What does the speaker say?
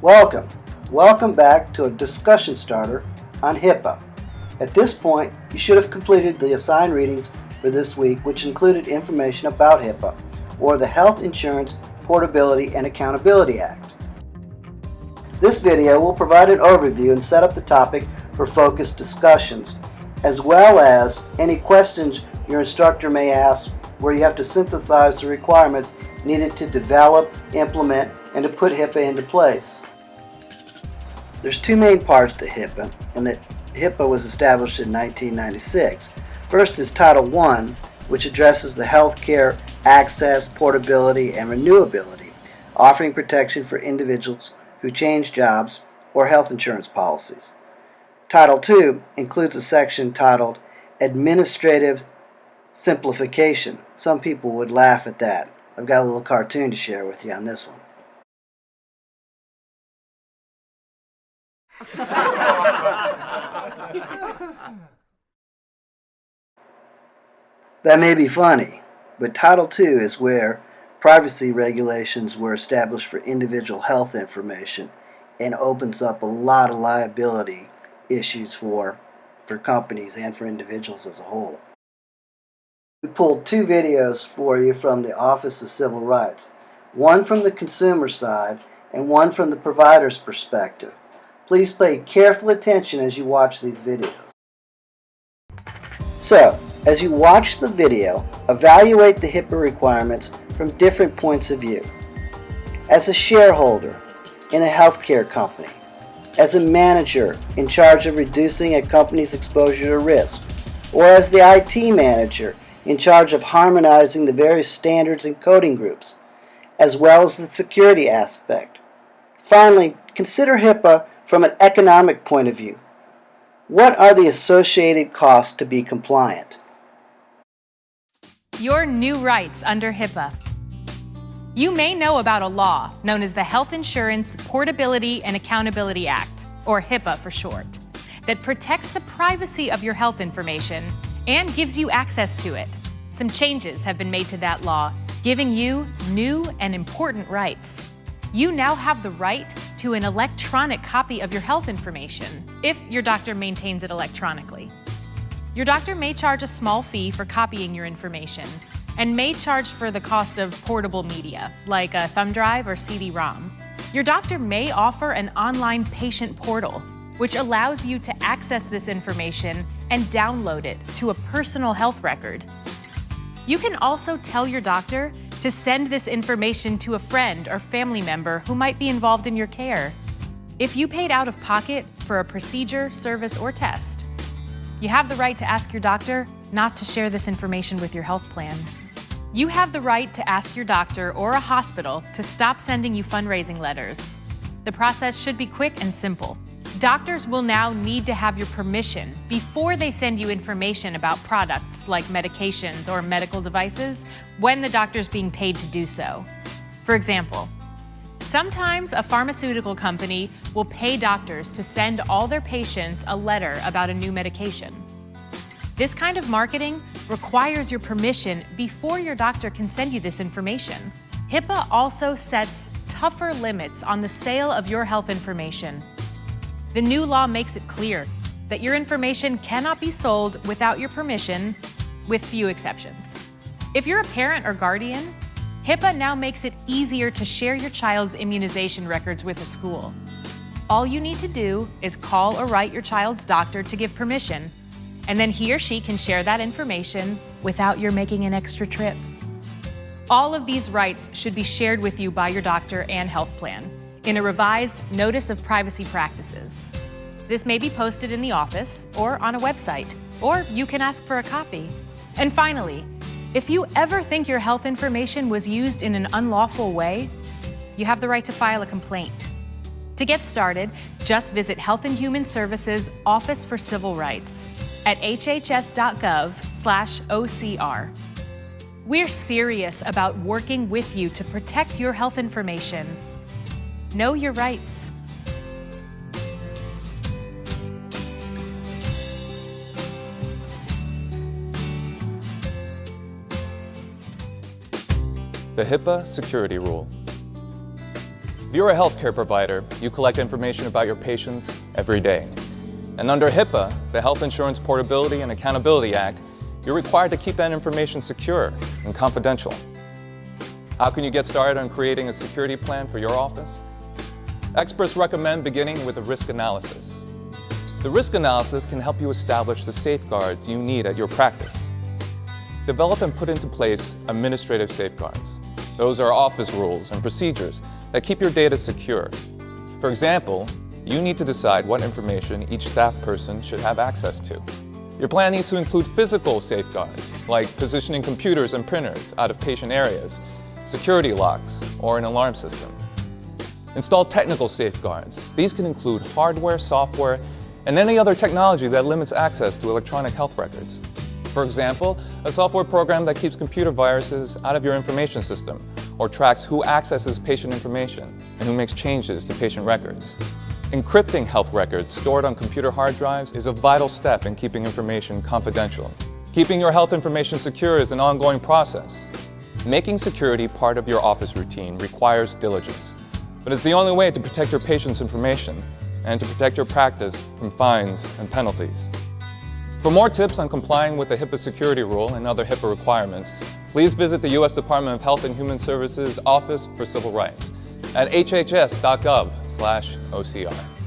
Welcome back to a discussion starter on HIPAA. At this point, you should have completed the assigned readings for this week, which included information about HIPAA, or the Health Insurance Portability and Accountability Act. This video will provide an overview and set up the topic for focused discussions, as well as any questions your instructor may ask where you have to synthesize the requirements needed to develop, implement, and to put HIPAA into place. There's two main parts to HIPAA, and that HIPAA was established in 1996. First is Title I, which addresses the healthcare access, portability, and renewability, offering protection for individuals who change jobs or health insurance policies. Title II includes a section titled Administrative Simplification. Some people would laugh at that. I've got a little cartoon to share with you on this one. That may be funny, but Title II is where privacy regulations were established for individual health information and opens up a lot of liability issues for companies and for individuals as a whole. We pulled two videos for you from the Office of Civil Rights, one from the consumer side and one from the provider's perspective. Please pay careful attention as you watch these videos. So, as you watch the video, evaluate the HIPAA requirements from different points of view. As a shareholder in a healthcare company, as a manager in charge of reducing a company's exposure to risk, or as the IT manager in charge of harmonizing the various standards and coding groups, as well as the security aspect. Finally, consider HIPAA from an economic point of view. What are the associated costs to be compliant? Your new rights under HIPAA. You may know about a law known as the Health Insurance Portability and Accountability Act, or HIPAA for short, that protects the privacy of your health information and gives you access to it. Some changes have been made to that law, giving you new and important rights. You now have the right to an electronic copy of your health information, if your doctor maintains it electronically. Your doctor may charge a small fee for copying your information, and may charge for the cost of portable media, like a thumb drive or CD-ROM. Your doctor may offer an online patient portal, which allows you to access this information and download it to a personal health record. You can also tell your doctor to send this information to a friend or family member who might be involved in your care. If you paid out of pocket for a procedure, service, or test, you have the right to ask your doctor not to share this information with your health plan. You have the right to ask your doctor or a hospital to stop sending you fundraising letters. The process should be quick and simple. Doctors will now need to have your permission before they send you information about products like medications or medical devices when the doctor's being paid to do so. For example, sometimes a pharmaceutical company will pay doctors to send all their patients a letter about a new medication. This kind of marketing requires your permission before your doctor can send you this information. HIPAA also sets tougher limits on the sale of your health information. The new law makes it clear that your information cannot be sold without your permission, with few exceptions. If you're a parent or guardian, HIPAA now makes it easier to share your child's immunization records with a school. All you need to do is call or write your child's doctor to give permission, and then he or she can share that information without your making an extra trip. All of these rights should be shared with you by your doctor and health plan in a revised Notice of Privacy Practices. This may be posted in the office or on a website, or you can ask for a copy. And finally, if you ever think your health information was used in an unlawful way, you have the right to file a complaint. To get started, just visit Health and Human Services Office for Civil Rights at hhs.gov/OCR. We're serious about working with you to protect your health information. Know your rights. The HIPAA Security Rule. If you're a healthcare provider, you collect information about your patients every day. And under HIPAA, the Health Insurance Portability and Accountability Act, you're required to keep that information secure and confidential. How can you get started on creating a security plan for your office? Experts recommend beginning with a risk analysis. The risk analysis can help you establish the safeguards you need at your practice. Develop and put into place administrative safeguards. Those are office rules and procedures that keep your data secure. For example, you need to decide what information each staff person should have access to. Your plan needs to include physical safeguards, like positioning computers and printers out of patient areas, security locks, or an alarm system. Install technical safeguards. These can include hardware, software, and any other technology that limits access to electronic health records. For example, a software program that keeps computer viruses out of your information system, or tracks who accesses patient information and who makes changes to patient records. Encrypting health records stored on computer hard drives is a vital step in keeping information confidential. Keeping your health information secure is an ongoing process. Making security part of your office routine requires diligence, but it's the only way to protect your patients' information and to protect your practice from fines and penalties. For more tips on complying with the HIPAA security rule and other HIPAA requirements, please visit the U.S. Department of Health and Human Services Office for Civil Rights at hhs.gov/OCR.